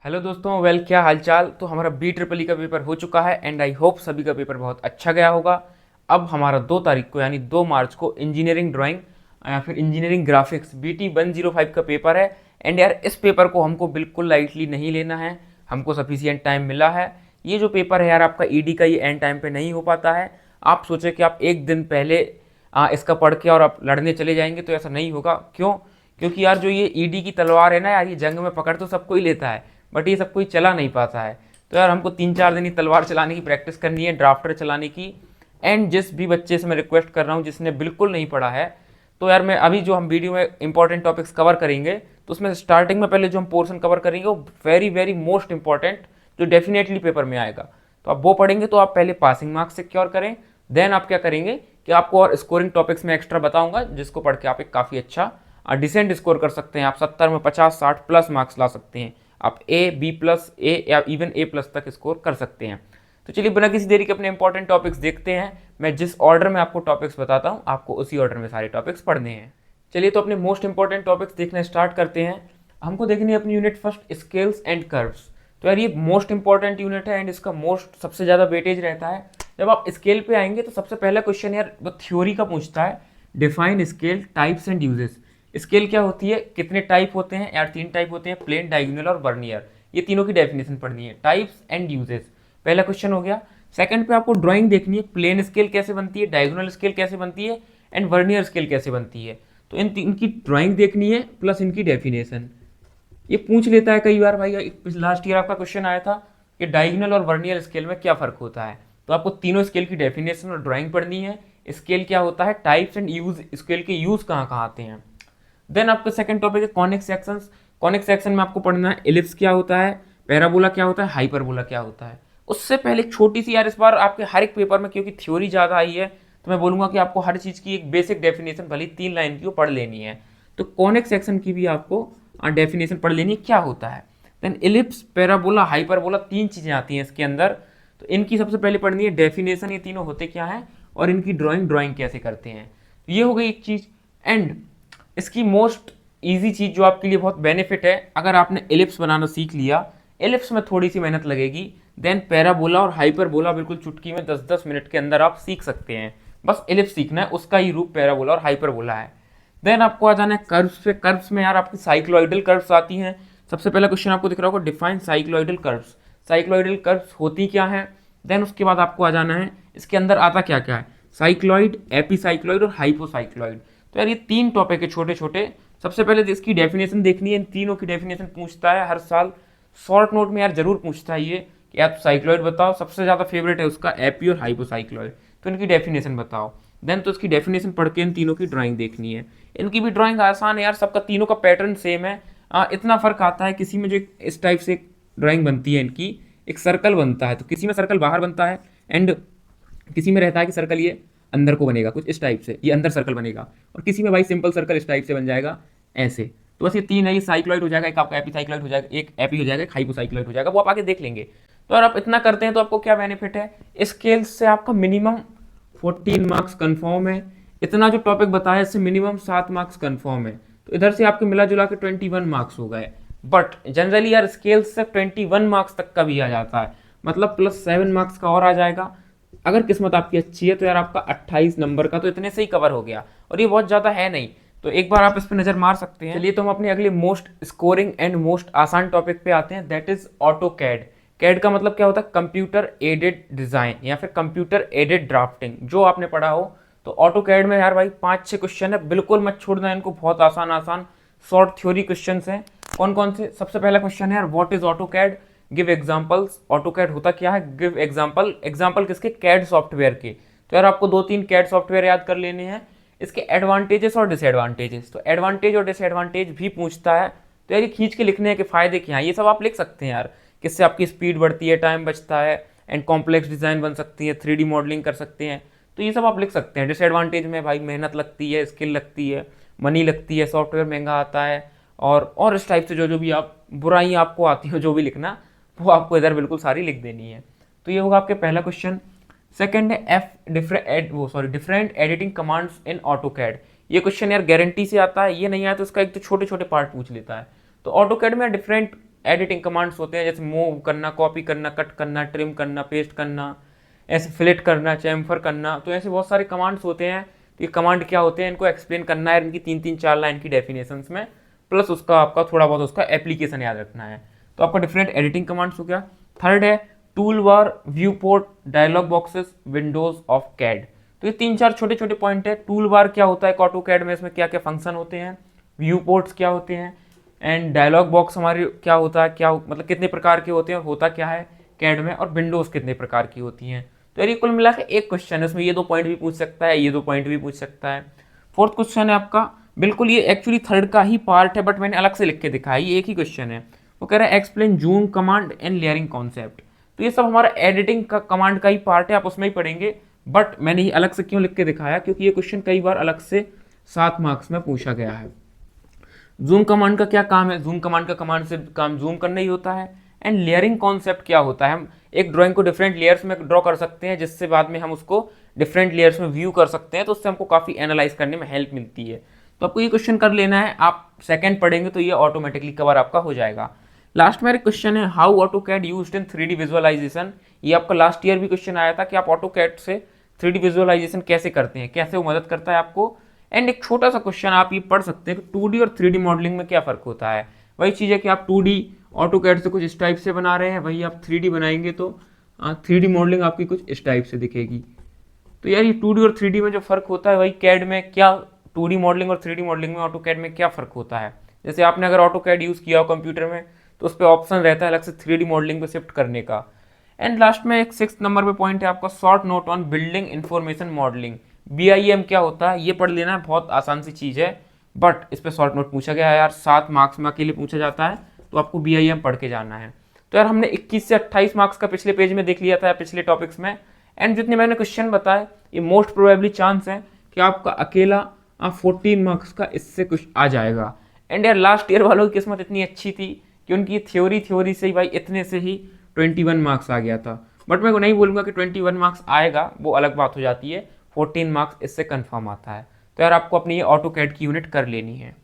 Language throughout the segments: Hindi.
हेलो दोस्तों, क्या हालचाल। तो हमारा BEEE का पेपर हो चुका है एंड आई होप सभी का पेपर बहुत अच्छा गया होगा। अब हमारा 2 तारीख को यानी 2 मार्च को इंजीनियरिंग ड्राइंग या फिर इंजीनियरिंग ग्राफिक्स BT 105 का पेपर है। एंड यार इस पेपर को हमको बिल्कुल लाइटली नहीं लेना है, हमको सफिशियंट टाइम मिला है। ये जो पेपर है यार आपका ED का, ये एंड टाइम पे नहीं हो पाता है। आप सोचे कि आप एक दिन पहले इसका पढ़ के और आप लड़ने चले जाएंगे, तो ऐसा नहीं होगा। क्यों? क्योंकि यार जो ये ED की तलवार है ना यार, ये जंग में पकड़ तो सबको ही लेता है, बट ये सब कोई चला नहीं पाता है। तो यार हमको 3-4 दिन ही तलवार चलाने की प्रैक्टिस करनी है, ड्राफ्टर चलाने की। एंड जिस भी बच्चे से मैं रिक्वेस्ट कर रहा हूँ जिसने बिल्कुल नहीं पढ़ा है, तो यार मैं अभी जो हम वीडियो में इंपॉर्टेंट टॉपिक्स कवर करेंगे, तो उसमें स्टार्टिंग में पहले जो हम पोर्शन कवर करेंगे वो वेरी वेरी मोस्ट इंपॉर्टेंट, जो डेफिनेटली पेपर में आएगा। तो आप वो पढ़ेंगे तो आप पहले पासिंग मार्क्स सिक्योर करें। देन आप क्या करेंगे कि आपको और स्कोरिंग टॉपिक्स में एक्स्ट्रा बताऊंगा, जिसको पढ़ के आप एक काफ़ी अच्छा डिसेंट स्कोर कर सकते हैं। आप 70 में 50-60 प्लस मार्क्स ला सकते हैं। आप A, B+, A या इवन A+ तक स्कोर कर सकते हैं। तो चलिए बिना किसी देरी के अपने इंपॉर्टेंट टॉपिक्स देखते हैं। मैं जिस ऑर्डर में आपको टॉपिक्स बताता हूँ, आपको उसी ऑर्डर में सारे टॉपिक्स पढ़ने हैं। चलिए तो अपने मोस्ट इंपॉर्टेंट टॉपिक्स देखना स्टार्ट करते हैं। हमको देखनी है अपनी unit first, scales and curves. तो यार ये मोस्ट इंपॉर्टेंट यूनिट है एंड इसका मोस्ट सबसे ज़्यादा वेटेज रहता है। जब आप स्केल पे आएंगे तो सबसे पहला क्वेश्चन यार वो थ्योरी का पूछता है, define scale types and uses. Scale क्या होती है, कितने टाइप होते हैं यार? 3 टाइप होते हैं, प्लेन, डायगोनल और वर्नियर। ये तीनों की डेफिनेशन पढ़नी है, टाइप्स एंड यूजेस। पहला क्वेश्चन हो गया। सेकंड पे आपको ड्राइंग देखनी है, प्लेन स्केल कैसे बनती है, डायगोनल स्केल कैसे बनती है एंड वर्नियर स्केल कैसे बनती है। तो इनकी ड्राइंग देखनी है प्लस इनकी डेफिनेशन। ये पूछ लेता है कई बार भाई, लास्ट ईयर आपका क्वेश्चन आया था कि डायगोनल और वर्नियर स्केल में क्या फर्क होता है। तो आपको तीनों स्केल की डेफिनेशन और ड्राइंग पढ़नी है। स्केल क्या होता है, टाइप्स एंड यूज, स्केल के यूज कहाँ कहाँ आते हैं। देन आपका सेकंड टॉपिक है कॉनिक सेक्शंस। कॉनिक सेक्शन में आपको पढ़ना है एलिप्स क्या होता है, पैराबोला क्या होता है, हाइपरबोला क्या होता है। उससे पहले एक छोटी सी यार, इस बार आपके हर एक पेपर में क्योंकि थ्योरी ज़्यादा आई है, तो मैं बोलूँगा कि आपको हर चीज़ की एक बेसिक डेफिनेशन भले 3 लाइन की वो पढ़ लेनी है। तो कॉनिक सेक्शन की भी आपको डेफिनेशन पढ़ लेनी है, क्या होता है। देन एलिप्स, पैराबोला, हाइपरबोला, 3 चीज़ें आती हैं इसके अंदर। तो इनकी सबसे पहले पढ़नी है डेफिनेशन, ये तीनों होते क्या हैं और इनकी ड्राइंग कैसे करते हैं। तो ये हो गई एक चीज़। एंड इसकी मोस्ट ईजी चीज़ जो आपके लिए बहुत बेनिफिट है, अगर आपने एलिप्स बनाना सीख लिया, एलिप्स में थोड़ी सी मेहनत लगेगी, देन पैराबोला और हाइपरबोला बिल्कुल चुटकी में 10-10 मिनट के अंदर आप सीख सकते हैं। बस एलिप्स सीखना है, उसका ही रूप पैराबोला और हाइपरबोला है। देन आपको आ जाना है कर्व्स पे। कर्व्स में यार आपकी साइक्लॉइडल कर्व्स आती हैं। सबसे पहला क्वेश्चन आपको दिख रहा होगा, define cycloidal curves. Cycloidal curves होती क्या है। देन उसके बाद आपको आ जाना है इसके अंदर आता क्या क्या है, साइक्लॉइड, एपीसाइक्लॉइड और हाइपोसाइक्लॉइड। तो यार ये 3 टॉपिक है छोटे छोटे। सबसे पहले तो इसकी डेफिनेशन देखनी है, इन तीनों की डेफिनेशन पूछता है हर साल, शॉर्ट नोट में यार जरूर पूछता है ये कि आप साइक्लॉइड बताओ। सबसे ज़्यादा फेवरेट है उसका एपी और हाइपोसाइक्लॉइड, तो इनकी डेफिनेशन बताओ। देन तो इसकी डेफिनेशन पढ़ के इन तीनों की ड्राइंग देखनी है। इनकी भी ड्राइंग आसान है यार, सबका तीनों का पैटर्न सेम है। इतना फ़र्क आता है, किसी में जो इस टाइप से ड्राइंग बनती है इनकी, एक सर्कल बनता है, तो किसी में सर्कल बाहर बनता है एंड किसी में रहता है कि सर्कल ये अंदर को बनेगा कुछ इस टाइप से, ये अंदर सर्कल बनेगा, और किसी में भाई सिंपल सर्कल इस टाइप से बन जाएगा ऐसे। तो बस ये 3 है, ये साइक्लॉइड हो जाएगा, एक आपका एपीसाइक्लॉइड हो जाएगा, एक एपी हो जाएगा, एक हाइपोसाइक्लॉइड हो जाएगा, वो आप आगे देख लेंगे। तो अगर आप इतना करते हैं तो आपको क्या बेनिफिट है, स्केल से आपका मिनिमम 14 मार्क्स कन्फर्म है। इतना जो टॉपिक बताया इससे मिनिमम 7 मार्क्स कन्फर्म है। तो इधर से आपके मिला जुला के 21 मार्क्स हो गए। बट जनरली यार स्केल से 21 मार्क्स तक का भी आ जाता है, मतलब +7 मार्क्स का और आ जाएगा। अगर किस्मत आपकी अच्छी है तो यार आपका 28 नंबर का तो इतने से ही कवर हो गया, और ये बहुत ज़्यादा है नहीं। तो एक बार आप इस पर नज़र मार सकते हैं। चलिए तो हम अपने अगले मोस्ट स्कोरिंग एंड मोस्ट आसान टॉपिक पे आते हैं, that is auto CAD. CAD का मतलब क्या होता है, कंप्यूटर एडेड डिज़ाइन या फिर कंप्यूटर एडेड ड्राफ्टिंग, जो आपने पढ़ा हो। तो ऑटो कैड में यार भाई 5-6 क्वेश्चन है, बिल्कुल मत छोड़ना इनको, बहुत आसान आसान शॉर्ट थ्योरी क्वेश्चन हैं। कौन कौन से, सबसे पहला क्वेश्चन है यार, what is auto CAD, give examples. Auto CAD होता क्या है, गिव एग्जांपल। एग्जांपल किसके, कैड सॉफ्टवेयर के। तो यार आपको 2-3 कैड सॉफ्टवेयर याद कर लेने हैं, इसके एडवांटेजेस और डिसएडवांटेजेस। तो एडवांटेज और डिसएडवांटेज भी पूछता है, तो यार ये खींच के लिखने हैं कि फ़ायदे क्या हैं, ये सब आप लिख सकते हैं यार। किससे आपकी स्पीड बढ़ती है, टाइम बचता है, एंड कॉम्प्लेक्स डिज़ाइन बन सकती है, 3D मॉडलिंग कर सकते हैं। तो ये सब आप लिख सकते हैं। डिसएडवांटेज में भाई मेहनत लगती है, स्किल लगती है, मनी लगती है, सॉफ्टवेयर महंगा आता है, और इस टाइप से जो जो भी आप बुराई आपको आती हो, जो भी लिखना, वो आपको इधर बिल्कुल सारी लिख देनी है। तो ये होगा आपके पहला क्वेश्चन। सेकंड है different editing commands in auto CAD. ये क्वेश्चन यार गारंटी से आता है, ये नहीं आया तो उसका एक तो छोटे छोटे पार्ट पूछ लेता है। तो ऑटो कैड में डिफरेंट एडिटिंग कमांड्स होते हैं, जैसे मूव करना, कॉपी करना, कट करना, ट्रिम करना, पेस्ट करना, ऐसे फिलेट करना, चैम्फर करना, तो ऐसे बहुत सारे कमांड्स होते हैं। तो ये कमांड क्या होते हैं, इनको एक्सप्लेन करना है इनकी 3-3-4 लाइन की डेफिनेशंस में, प्लस उसका आपका थोड़ा बहुत उसका एप्लीकेशन याद रखना है। तो आपका डिफरेंट एडिटिंग कमांड्स हो गया। थर्ड है tool bar, view port, dialog boxes, windows of CAD. तो ये 3-4 छोटे छोटे पॉइंट है। टूल बार क्या होता है ऑटो कैड में, इसमें क्या क्या फंक्शन होते हैं, व्यू पोर्ट्स क्या होते हैं, एंड डायलॉग बॉक्स हमारे क्या होता है, क्या मतलब कितने प्रकार के होते हैं और होता क्या है कैड में, और विंडोज कितने प्रकार की होती हैं। तो यार ये कुल मिला के एक क्वेश्चन है, इसमें ये 2 पॉइंट भी पूछ सकता है, ये 2 पॉइंट भी पूछ सकता है। फोर्थ क्वेश्चन है आपका, बिल्कुल ये एक्चुअली थर्ड का ही पार्ट है, बट मैंने अलग से लिख के दिखा है, ये एक ही क्वेश्चन है। वो कह रहा है explain zoom command and layering concept. तो ये सब हमारा एडिटिंग का कमांड का ही पार्ट है, आप उसमें ही पढ़ेंगे, बट मैंने ये अलग से क्यों लिख के दिखाया, क्योंकि ये क्वेश्चन कई बार अलग से 7 मार्क्स में पूछा गया है। जूम कमांड का क्या काम है, जूम कमांड का कमांड से काम जूम करना ही होता है। एंड लेयरिंग कॉन्सेप्ट क्या होता है, हम एक ड्राइंग को डिफरेंट लेयर्स में ड्रॉ कर सकते हैं, जिससे बाद में हम उसको डिफरेंट लेयर्स में व्यू कर सकते हैं, तो उससे हमको काफ़ी एनालाइज करने में हेल्प मिलती है। तो आपको ये क्वेश्चन कर लेना है, आप सेकंड पढ़ेंगे तो ये ऑटोमेटिकली कवर आपका हो जाएगा। लास्ट में क्वेश्चन है how auto CAD used in 3D visualisation. ये आपका लास्ट ईयर भी क्वेश्चन आया था कि आप ऑटो कैड से 3D विजुअलाइजेशन कैसे करते हैं, कैसे वो मदद करता है आपको। एंड एक छोटा सा क्वेश्चन आप ये पढ़ सकते हैं कि 2D और 3D मॉडलिंग में क्या फ़र्क होता है। वही चीज़ है कि आप 2D ऑटो कैड से कुछ इस टाइप से बना रहे हैं, वही आप 3D बनाएंगे तो 3D मॉडलिंग आपकी कुछ इस टाइप से दिखेगी। तो यार ये 2D और 3D में जो फ़र्क होता है, वही कैड में क्या 2D मॉडलिंग और 3D मॉडलिंग में ऑटो कैड में क्या फ़र्क होता है। जैसे आपने अगर ऑटो कैड यूज़ किया हो कंप्यूटर में, तो उस पर ऑप्शन रहता है अलग से 3D मॉडलिंग पे शिफ्ट करने का। एंड लास्ट में एक 6th नंबर पे पॉइंट है आपका short note on building information modelling. BIM क्या होता है ये पढ़ लेना है, बहुत आसान सी चीज़ है, बट इस पर शॉर्ट नोट पूछा गया है यार, 7 मार्क्स में अकेले पूछा जाता है, तो आपको BIM पढ़ के जाना है। तो यार हमने 21 से 28 मार्क्स का पिछले पेज में देख लिया था पिछले टॉपिक्स में। एंड जितने मैंने क्वेश्चन बताए, ये मोस्ट प्रोबेबली चांस है कि आपका अकेला 14 मार्क्स का इससे कुछ आ जाएगा। एंड यार लास्ट ईयर वालों की किस्मत इतनी अच्छी थी कि उनकी थ्योरी से ही भाई इतने से ही 21 मार्क्स आ गया था। बट मैं नहीं बोलूँगा कि 21 मार्क्स आएगा, वो अलग बात हो जाती है, 14 मार्क्स इससे कंफर्म आता है। तो यार आपको अपनी ये ऑटो कैड की यूनिट कर लेनी है।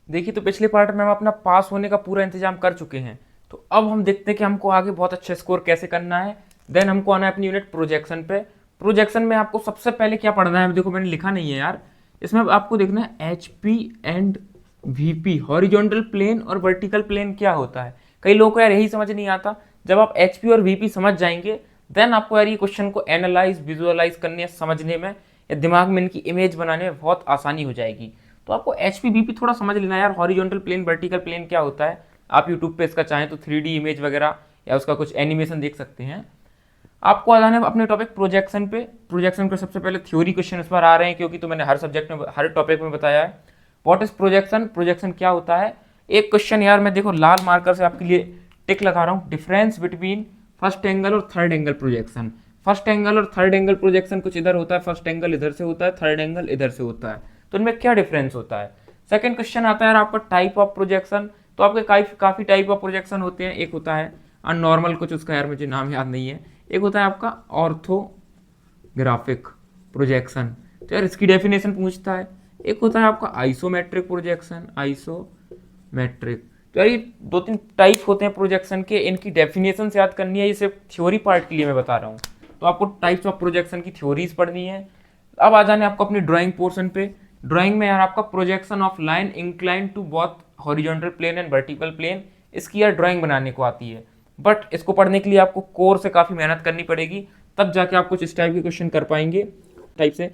देखिए तो पिछले पार्ट में हम अपना पास होने का पूरा इंतजाम कर चुके हैं, तो अब हम देखते हैं कि हमको आगे बहुत अच्छा स्कोर कैसे करना है। देन हमको आना है अपनी यूनिट प्रोजेक्शन पे। प्रोजेक्शन में आपको सबसे पहले क्या पढ़ना है, देखो मैंने लिखा नहीं है यार, इसमें आपको देखना है HP and VP, horizontal plane और वर्टिकल प्लेन क्या होता है। कई लोगों को यार यही समझ नहीं आता। जब आप HP और VP समझ जाएंगे, देन आपको यार ये क्वेश्चन को एनालाइज, विजुअलाइज करने, समझने में या दिमाग में इनकी इमेज बनाने में बहुत आसानी हो जाएगी। तो आपको HP VP थोड़ा समझ लेना यार, हॉरिजॉन्टल प्लेन, वर्टिकल प्लेन क्या होता है। आप यूट्यूब पे इसका चाहें तो 3D इमेज वगैरह या उसका कुछ एनिमेशन देख सकते हैं। आपको आ जाना है अपने टॉपिक प्रोजेक्शन पे। प्रोजेक्शन पे सबसे पहले थ्योरी क्वेश्चन इस बार आ रहे हैं, क्योंकि तो मैंने हर सब्जेक्ट में, हर टॉपिक में बताया है व्हाट इज प्रोजेक्शन, प्रोजेक्शन क्या होता है। एक क्वेश्चन यार मैं देखो लाल मार्कर से आपके लिए टिक लगा रहा हूँ, डिफरेंस बिटवीन फर्स्ट एंगल और third angle projection. First angle और थर्ड एंगल प्रोजेक्शन कुछ इधर होता है, फर्स्ट एंगल इधर से होता है, थर्ड एंगल इधर से होता है, तो इनमें क्या डिफरेंस होता है। सेकंड क्वेश्चन आता है यार आपका टाइप ऑफ प्रोजेक्शन। तो आपके काफ़ी टाइप ऑफ प्रोजेक्शन होते हैं। एक होता है नॉर्मल, कुछ उसका यार मुझे नाम याद नहीं है। एक होता है आपका ऑर्थोग्राफिक प्रोजेक्शन, तो यार इसकी डेफिनेशन पूछता है। एक होता है आपका आइसोमेट्रिक प्रोजेक्शन, आइसोमेट्रिक। तो यार ये 2-3 टाइप होते हैं प्रोजेक्शन के, इनकी डेफिनेशन याद करनी है, ये सिर्फ थ्योरी पार्ट के लिए मैं बता रहा हूँ। तो आपको टाइप्स ऑफ प्रोजेक्शन की थ्योरीज पढ़नी है। अब आ जाने आपको अपनी ड्राइंग पोर्शन पे। ड्राइंग में यार आपका projection of line incline to both horizontal plane and vertical plane, इसकी यार ड्राइंग बनाने को आती है, बट इसको पढ़ने के लिए आपको कोर से काफ़ी मेहनत करनी पड़ेगी, तब जाके आप कुछ इस टाइप के क्वेश्चन कर पाएंगे। टाइप से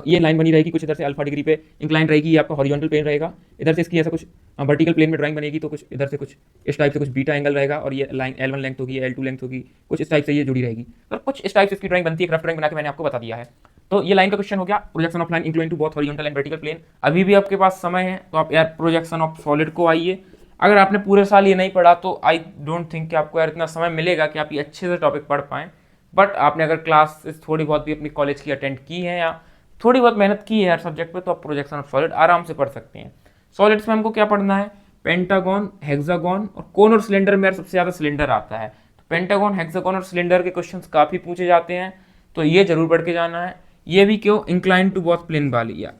ये लाइन बनी रहेगी, कुछ इधर से अल्फा डिग्री पे इंक्लाइन रहेगी, ये आपका हॉरिजॉन्टल प्लेन रहेगा। इधर से इसकी ऐसा कुछ वर्टिकल प्लेन में ड्राइंग बनेगी, तो कुछ इधर से कुछ इस टाइप से कुछ बीटा एंगल रहेगा, और ये लाइन L1 लेंथ होगी, L2 लेंथ होगी, कुछ इस टाइप से ये जुड़ी रहेगी। तो कुछ इस टाइप से इसकी ड्राइंग बनती है, एक रफ ड्राइंग बना के मैंने आपको बता दिया है। तो ये लाइन का क्वेश्चन हो गया, projection of line including to both horizontal and vertical plane. अभी भी आपके पास समय है, तो आप यार प्रोजेक्शन ऑफ सॉलिड को आइए। अगर आपने पूरे साल ये नहीं पढ़ा तो आई डोंट थिंक कि आपको यार इतना समय मिलेगा कि आप ये अच्छे से टॉपिक पढ़ पाएँ। बट आपने अगर क्लासेस थोड़ी बहुत भी अपनी कॉलेज की अटेंड की है या थोड़ी बहुत मेहनत की है यार सब्जेक्ट पे, तो आप प्रोजेक्शन ऑफ सॉलिड आराम से पढ़ सकते हैं। सॉलिड्स में हमको क्या पढ़ना है, पेंटागन, हेक्सागन और कोन और सिलेंडर में यार सबसे ज़्यादा सिलेंडर आता है। तो पेंटागन, हेक्सागन और सिलेंडर के क्वेश्चंस काफ़ी पूछे जाते हैं, तो ये जरूर पढ़ के जाना है। ये भी क्यों, इंक्लाइन टू बोथ प्लेन वाली, या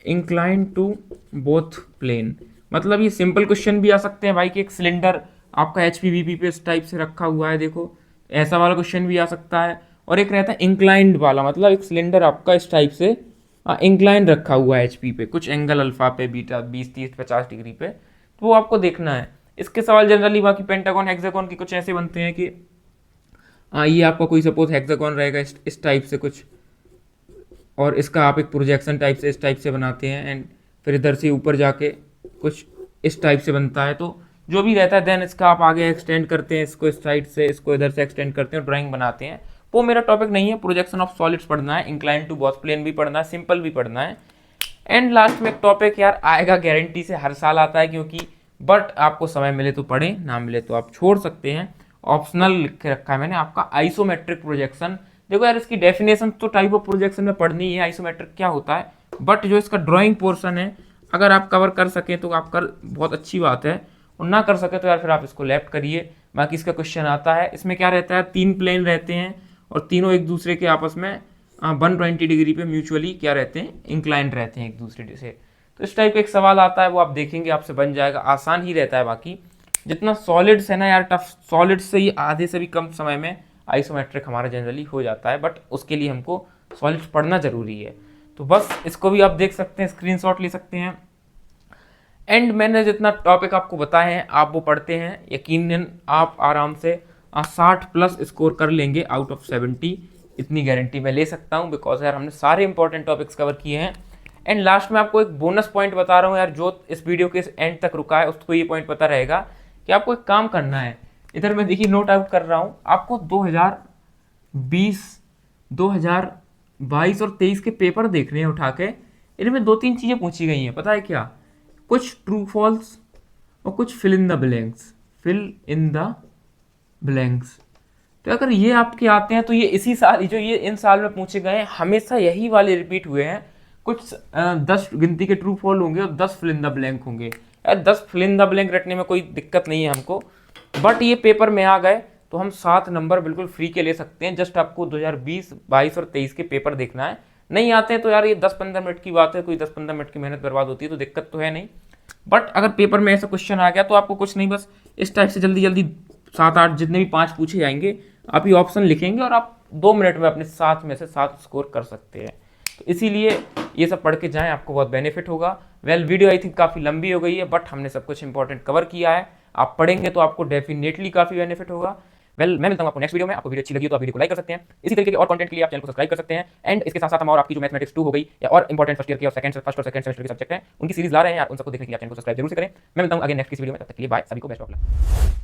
इंक्लाइन टू बोथ प्लेन, मतलब ये सिंपल क्वेश्चन भी आ सकते हैं भाई कि एक सिलेंडर आपका HPVP पे इस टाइप से रखा हुआ है, देखो ऐसा वाला क्वेश्चन भी आ सकता है। और एक रहता है इंक्लाइंड वाला, मतलब एक सिलेंडर आपका इस टाइप से इंक्लाइन रखा हुआ है HP पे, कुछ एंगल अल्फा पे, बीटा 20 30 50 डिग्री पे, तो वो आपको देखना है। इसके सवाल जनरली बाकी पेंटागन हेक्सागन के कुछ ऐसे बनते हैं कि ये आपका कोई सपोज हेक्सागन रहेगा इस टाइप से कुछ, और इसका आप एक प्रोजेक्शन टाइप से इस टाइप से बनाते हैं, एंड फिर इधर से ऊपर जाके कुछ इस टाइप से बनता है। तो जो भी रहता है देन इसका आप आगे एक्सटेंड करते हैं, इसको इस साइड से इसको इधर से एक्सटेंड करते हैं, ड्राइंग बनाते हैं। वो मेरा टॉपिक नहीं है, प्रोजेक्शन ऑफ सॉलिड्स पढ़ना है, इंक्लाइन टू बॉस प्लेन भी पढ़ना है, सिंपल भी पढ़ना है। एंड लास्ट में एक टॉपिक यार आएगा गारंटी से, हर साल आता है क्योंकि, बट आपको समय मिले तो पढ़ें, ना मिले तो आप छोड़ सकते हैं। ऑप्शनल लिख के रखा है मैंने आपका, आइसोमेट्रिक प्रोजेक्शन। देखो यार इसकी डेफिनेशन तो टाइप ऑफ प्रोजेक्शन में पढ़नी है, आइसोमेट्रिक क्या होता है, बट जो इसका ड्राइंग पोर्शन है अगर आप कवर कर सकें तो आप कर, बहुत अच्छी बात है, और ना कर सके तो यार फिर आप इसको लेफ्ट करिए। बाकी इसका क्वेश्चन आता है, इसमें क्या रहता है, 3 प्लेन रहते हैं और तीनों एक दूसरे के आपस में 120 डिग्री पे म्यूचुअली क्या रहते हैं, इंक्लाइंड रहते हैं एक दूसरे से। तो इस टाइप का एक सवाल आता है, वो आप देखेंगे आपसे बन जाएगा, आसान ही रहता है। बाकी जितना सॉलिड्स है ना यार, टफ सॉलिड्स से ही आधे से भी कम समय में आइसोमेट्रिक हमारा जनरली हो जाता है, बट उसके लिए हमको सॉलिड्स पढ़ना जरूरी है। तो बस इसको भी आप देख सकते हैं, स्क्रीनशॉट ले सकते हैं। एंड मैंने जितना टॉपिक आपको बताए हैं आप वो पढ़ते हैं, यकीनन आप आराम से 60+ स्कोर कर लेंगे आउट ऑफ 70, इतनी गारंटी मैं ले सकता हूँ, बिकॉज यार हमने सारे इंपॉर्टेंट टॉपिक्स कवर किए हैं। एंड लास्ट में आपको एक बोनस पॉइंट बता रहा हूँ यार, जो इस वीडियो के एंड तक रुका है उसको ये पॉइंट पता रहेगा कि आपको एक काम करना है। इधर मैं देखिए नोट आउट कर रहा हूँ, आपको 2020, 2022 और 23 के पेपर देखने हैं उठा के। इनमें 2-3 चीज़ें पूछी गई हैं, पता है क्या, कुछ ट्रू फॉल्स और कुछ fill in the blanks, fill in the blanks. तो अगर ये आपके आते हैं तो ये इसी साल, जो ये इन साल में पूछे गए हैं हमेशा यही वाले रिपीट हुए हैं। कुछ 10 गिनती के ट्रू फॉल होंगे और 10 फिल इन द ब्लैंक होंगे। यार 10 फिल इन द ब्लैंक रटने में कोई दिक्कत नहीं है हमको, बट ये पेपर में आ गए तो हम 7 नंबर बिल्कुल फ्री के ले सकते हैं। जस्ट आपको 2020, 22 और 23 के पेपर देखना है। नहीं आते हैं तो यार ये 10-15 मिनट की बात है, कोई 10-15 मिनट की मेहनत बर्बाद होती है तो दिक्कत तो है नहीं। बट अगर पेपर में ऐसा क्वेश्चन आ गया तो आपको कुछ नहीं, बस इस टाइप से जल्दी जल्दी 7-8 जितने भी 5 पूछे जाएंगे आप ये ऑप्शन लिखेंगे और आप 2 मिनट में अपने 7 में से 7 स्कोर कर सकते हैं। तो इसीलिए ये सब पढ़ के जाएं, आपको बहुत बेनिफिट होगा। वीडियो आई थिंक काफ़ी लंबी हो गई है, बट हमने सब कुछ इंपॉर्टेंट कवर किया है। आप पढ़ेंगे तो आपको डेफिनेटली काफ़ी बेनिफिट होगा। मैं मिलता हूँ आपको नेक्स्ट वीडियो में। आपको वीडियो अच्छी लगी तो आप वीडियो को लाइक कर सकते हैं। इसी तरीके के और कंटेंट के लिए आप चैनल को सब्सक्राइब कर सकते हैं। एंड इसके साथ साथ हम और आपकी जो मैथमेटिक्स 2 हो गई या और इंपॉर्टेंट फर्स्ट ईयर की और फर्स्ट और सेकंड सेमेस्टर के सब्जेक्ट हैं उनकी सीरीज ला रहे हैं, उन सबको देखने के लिए आप चैनल को सब्सक्राइब जरूर करें। मैं मिलता हूँ आगे नेक्स्ट वीडियो में, तब तक के लिए बाय, सभी को बेस्ट ऑफ लक।